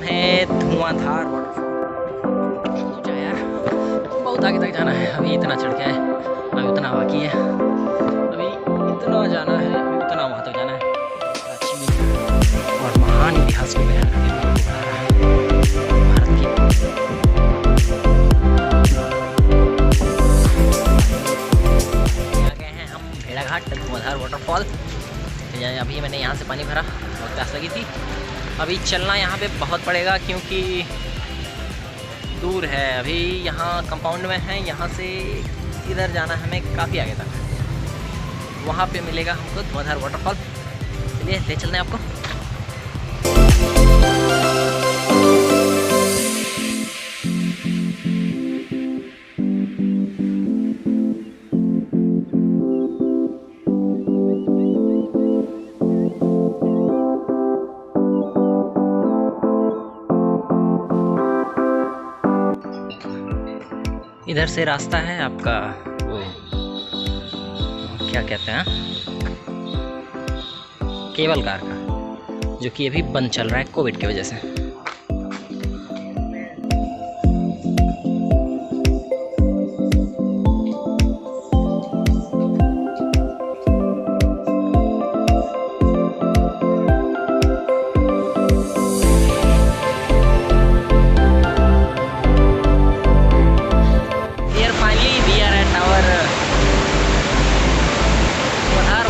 है धुआंधार वाटरफॉल। जा यार, बहुत आगे तक जाना है। अभी इतना चढ़ गया है, अभी उतना बाकी है। अभी इतना जाना है, अभी उतना वहाँ तक जाना है। प्राचीन और महान इतिहास को बयान करने वाला भारत की। आ गए हैं हम भेड़ाघाट धुआंधार वाटरफॉल। अभी मैंने यहाँ से पानी भरा, बहुत प्यास लगी थी। अभी चलना यहाँ पे बहुत पड़ेगा क्योंकि दूर है। अभी यहाँ कंपाउंड में है, यहाँ से इधर जाना है हमें काफ़ी आगे तक। वहाँ पे मिलेगा हमको धुआंधार वाटरफॉल। चलिए ले चलते हैं आपको। इधर से रास्ता है आपका वो क्या कहते हैं, केबल कार का, जो कि अभी बंद चल रहा है कोविड की वजह से।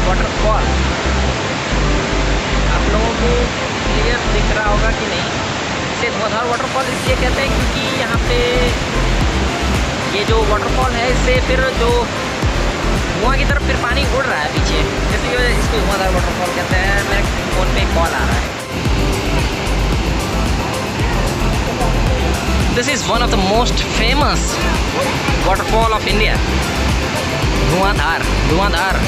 वाटरफॉल आप लोगों को क्लियर दिख रहा होगा कि नहीं। इसे धुआंधार वाटरफॉल इसलिए कहते हैं क्योंकि यहाँ पे ये जो वाटरफॉल है इससे फिर जो धुआं की तरफ फिर पानी उड़ रहा है पीछे, इसलिए इसको धुआंधार वाटरफॉल कहते हैं। मेरे फ़ोन पे कॉल आ रहा है। This is one of the most famous waterfall of India, धुआंधार।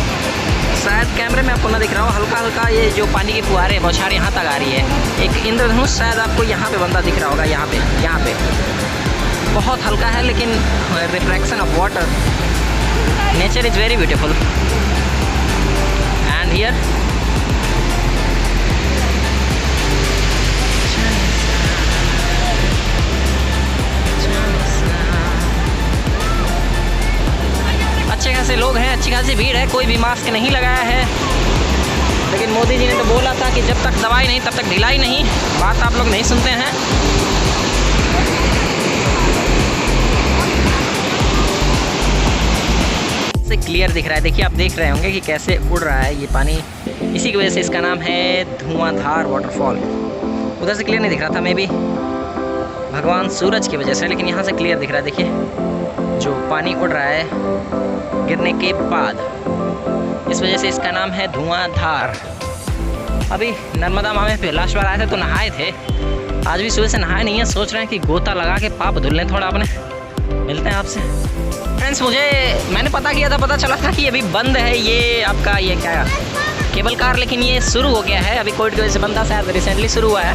शायद कैमरे में आपको ना दिख रहा हो, हल्का हल्का ये जो पानी की फुहारें बौछार यहाँ तक आ रही है। एक इंद्रधनुष शायद आपको यहाँ पे बंदा दिख रहा होगा, यहाँ पे बहुत हल्का है, लेकिन refraction of water, nature is very beautiful. And here अच्छे खासे लोग हैं, अच्छी खासी भीड़ है। कोई भी मास्क नहीं लगाया है, लेकिन मोदी जी ने तो बोला था कि जब तक दवाई नहीं तब तक ढिलाई नहीं। बात आप लोग नहीं सुनते हैं। से क्लियर दिख रहा है, देखिए आप देख रहे होंगे कि कैसे उड़ रहा है ये पानी। इसी की वजह से इसका नाम है धुआंधार वाटरफॉल। उधर से क्लियर नहीं दिख रहा था, मे बी भगवान सूरज की वजह से, लेकिन यहाँ से क्लियर दिख रहा है। देखिए जो पानी उड़ रहा है गिरने के बाद, इस वजह से इसका नाम है धुआंधार। अभी नर्मदा माँ में लास्ट बार आए थे तो नहाए थे, आज भी सुबह से नहाए नहीं है। सोच रहे हैं कि गोता लगा के पाप धुल लें थोड़ा अपने। मिलते हैं आपसे फ्रेंड्स। मैंने पता किया था, पता चला था कि अभी बंद है ये आपका ये क्या केबल कार, लेकिन ये शुरू हो गया है। अभी कोविड की वजह से बंद था, शायद रिसेंटली शुरू हुआ है।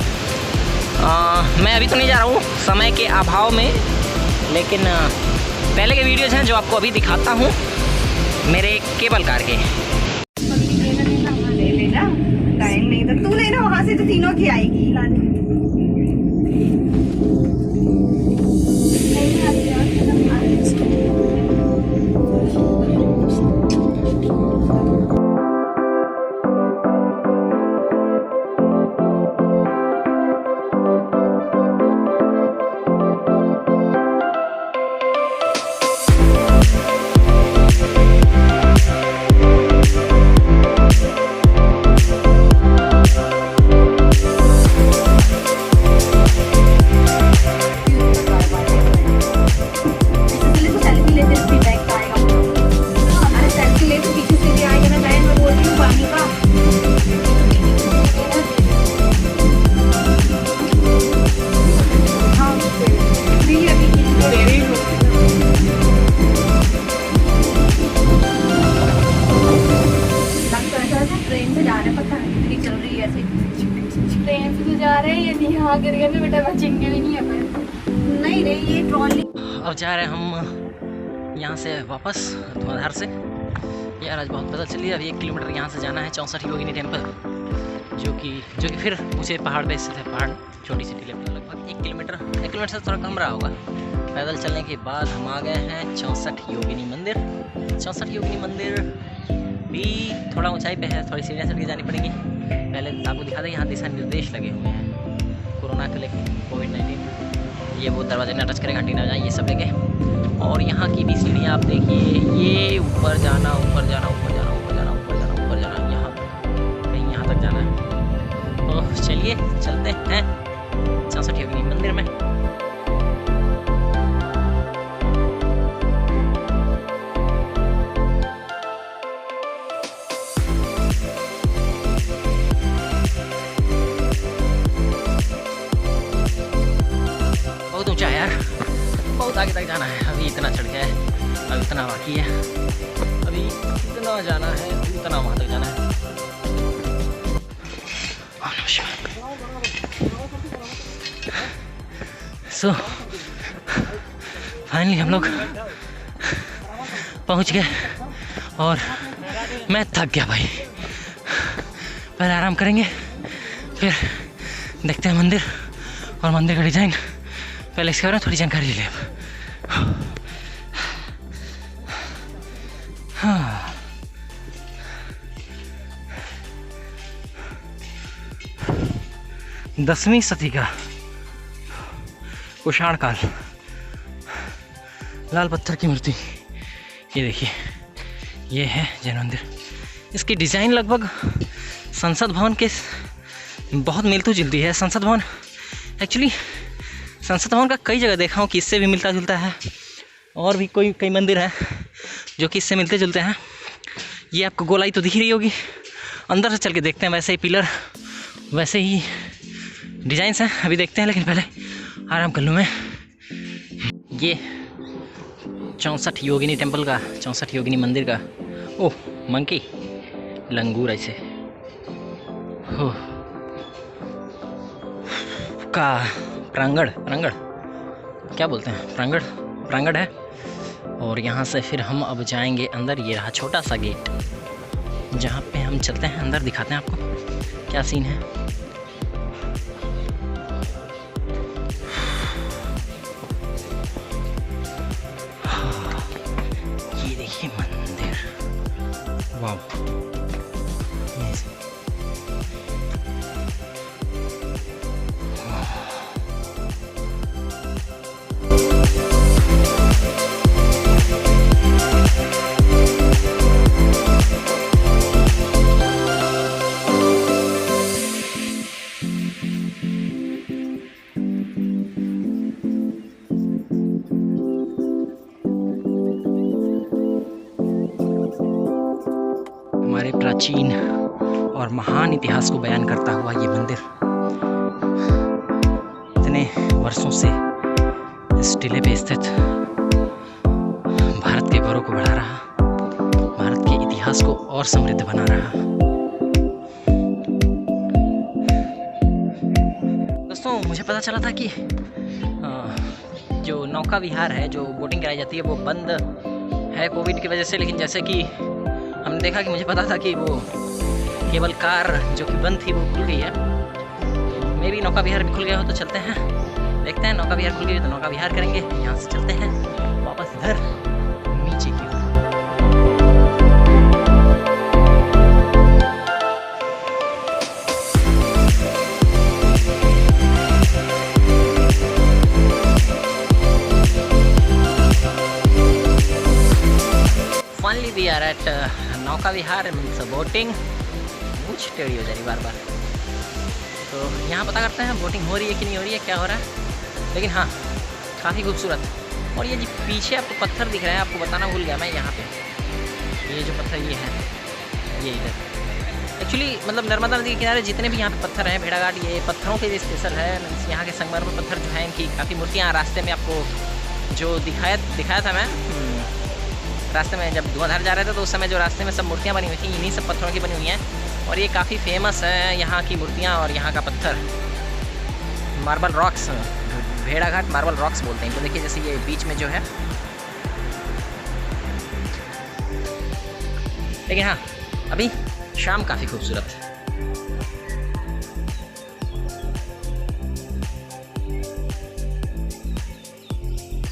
मैं अभी तो नहीं जा रहा हूँ समय के अभाव में, लेकिन पहले के वीडियोज़ हैं जो आपको अभी दिखाता हूँ मेरे केबल कार के। टाइम नहीं तो तू लेना, वहाँ से तो तीनों की आएगी। अब जा रहे हैं हम यहाँ से वापस धुआंधार से। यार आज बहुत पता चली। अभी 1 किलोमीटर यहाँ से जाना है 64 योगिनी टेम्पल, जो कि फिर ऊँचे पहाड़ पे स्थित है। पहाड़ छोटी सी टीले पर लगभग 1 किलोमीटर से थोड़ा कम रहा होगा। पैदल चलने के बाद हम आ गए हैं 64 योगिनी मंदिर। 64 योगिनी मंदिर भी थोड़ा ऊंचाई पे है, थोड़ी सीढ़ियाँ चढ़ के जानी पड़ेगी। पहले आपको दिखा दें, यहाँ दिशा निर्देश लगे हुए हैं कोरोना के लिए, कोविड-19। ये वो दरवाजे ना टच करें, घंटी ना जाए, ये सब लेके। और यहाँ की भी सीढ़ियाँ आप देखिए, ये ऊपर जाना, ऊपर जाना, ऊपर जाना, ऊपर जाना, ऊपर जाना, ऊपर जाना, यहाँ कहीं यहाँ तक जाना है। तो चलिए चलते हैं 64 योगिनी मंदिर में। बहुत ऊंचा है यार, बहुत आगे तक जाना है। अभी इतना चढ़ गया है, अभी इतना बाकी है, अभी इतना जाना है, इतना वहाँ तक जाना है। सो फाइनली हम लोग पहुँच गए और मैं थक गया भाई। पहले आराम करेंगे, फिर देखते हैं मंदिर और मंदिर का डिज़ाइन। पहले इसके बारे में थोड़ी जानकारी ले लें। हाँ, 10वीं सदी का कुषाण काल, लाल पत्थर की मूर्ति। ये देखिए, ये है जैन मंदिर। इसकी डिज़ाइन लगभग संसद भवन के बहुत मिलती जुलती है। संसद भवन एक्चुअली, संसद भवन का कई जगह देखा हूँ कि इससे भी मिलता जुलता है, और भी कई मंदिर हैं जो कि इससे मिलते जुलते हैं। ये आपको गोलाई तो दिख रही होगी, अंदर से चल के देखते हैं। वैसे ही पिलर, वैसे ही डिज़ाइंस हैं, अभी देखते हैं। लेकिन पहले आराम कर लूँ मैं। ये 64 योगिनी टेम्पल का, 64 योगिनी मंदिर का, ओह मंकी, लंगूर ऐसे हो का प्रांगण क्या बोलते हैं, प्रांगण है। और यहाँ से फिर हम अब जाएंगे अंदर। ये रहा छोटा सा गेट, जहाँ पे हम चलते हैं अंदर, दिखाते हैं आपको क्या सीन है। ये देखिए मंदिर, वाह। हमारे प्राचीन और महान इतिहास को बयान करता हुआ ये मंदिर इतने वर्षों से इस टीले पे स्थित भारत के गौरव को बढ़ा रहा, भारत के इतिहास को और समृद्ध बना रहा। दोस्तों, मुझे पता चला था कि जो नौका विहार है, जो बोटिंग कराई जाती है, वो बंद है कोविड की वजह से। लेकिन जैसे कि हमने देखा कि मुझे पता था कि वो केबल कार जो कि बंद थी वो खुल गई है। तो मे भी नौका विहार भी खुल गया हो, तो चलते हैं, देखते हैं। नौका विहार खुल गई तो नौका विहार करेंगे। यहाँ से चलते हैं वापस इधर नीचे की ओर। फाइनली वी आर एट नौका विहार मीन्स बोटिंग। मुझ टेढ़ी हो जा रही बार बार। तो यहाँ पता करते हैं बोटिंग हो रही है कि नहीं हो रही है, क्या हो रहा है। लेकिन हाँ, काफ़ी खूबसूरत। और ये जो पीछे आपको पत्थर दिख रहे हैं, आपको बताना भूल गया मैं, यहाँ पे ये जो पत्थर ये है, ये इधर एक्चुअली मतलब नर्मदा नदी के किनारे जितने भी यहाँ पे पत्थर हैं, भेड़ाघाट, ये पत्थरों के लिए स्पेशल है। मीन्स यहाँ के संगमरमर पत्थर जो हैं, इनकी काफ़ी मूर्तियाँ रास्ते में आपको जो दिखाया था मैं रास्ते में जब धुआंधार जा रहे थे, तो उस समय जो रास्ते में सब मूर्तियाँ बनी हुई थी, इन्हीं सब पत्थरों की बनी हुई हैं। और ये काफ़ी फेमस है यहाँ की मूर्तियाँ और यहाँ का पत्थर, मार्बल रॉक्स, भेड़ाघाट मार्बल रॉक्स बोलते हैं। तो देखिए जैसे ये बीच में जो है। लेकिन हाँ, अभी शाम काफ़ी खूबसूरत है।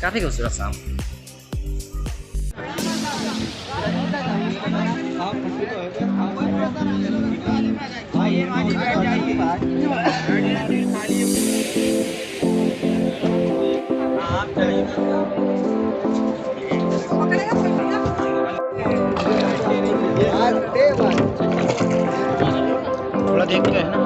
काफ़ी खूबसूरत शाम। थोड़ा देखते हैं ना।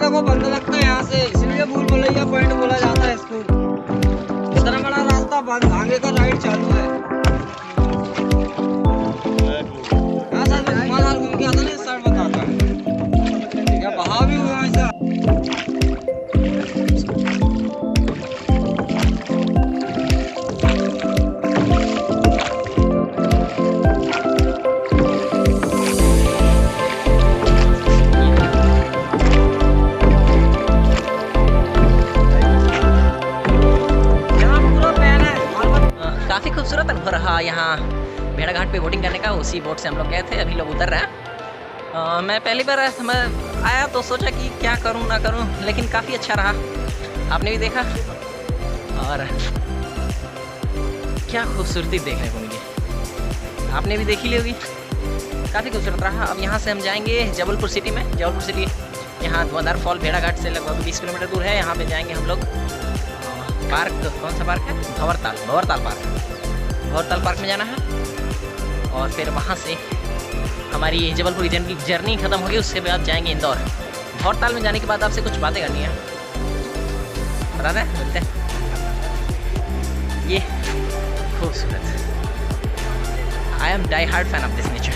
को बंद लगता है यहाँ से, इसलिए भूल भुलैया पॉइंट बोला जाता है इसको। इतना बड़ा रास्ता बंद, आगे का राइड चालू है। यहाँ साथ में घुमाधार घूम के आता ना, इस साइड बताता है क्या बहाव भी हुआ ऐसा। काफ़ी खूबसूरत अनुभव रहा यहाँ भेड़ाघाट पे बोटिंग करने का। उसी बोट से हम लोग गए थे, अभी लोग उतर रहे हैं। मैं पहली बार मैं आया तो सोचा कि क्या करूँ ना करूँ, लेकिन काफ़ी अच्छा रहा। आपने भी देखा और क्या खूबसूरती देखने को मिली, आपने भी देखी ली होगी। काफ़ी खूबसूरत रहा। अब यहाँ से हम जाएंगे जबलपुर सिटी में। जबलपुर सिटी यहाँ धुआंधार फॉल भेड़ाघाट से लगभग 20 किलोमीटर दूर है। यहाँ पे जाएंगे हम लोग पार्क, कौन सा पार्क है, भंवरताल पार्क। भंवरताल पार्क में जाना है और फिर वहाँ से हमारी जबलपुर जर्नी ख़त्म होगी। उसके बाद जाएंगे इंदौर। भंवरताल में जाने के बाद आपसे कुछ बातें करनी है, बता दें, मिलते हैं। ये खूबसूरत, I am die hard fan of this nature.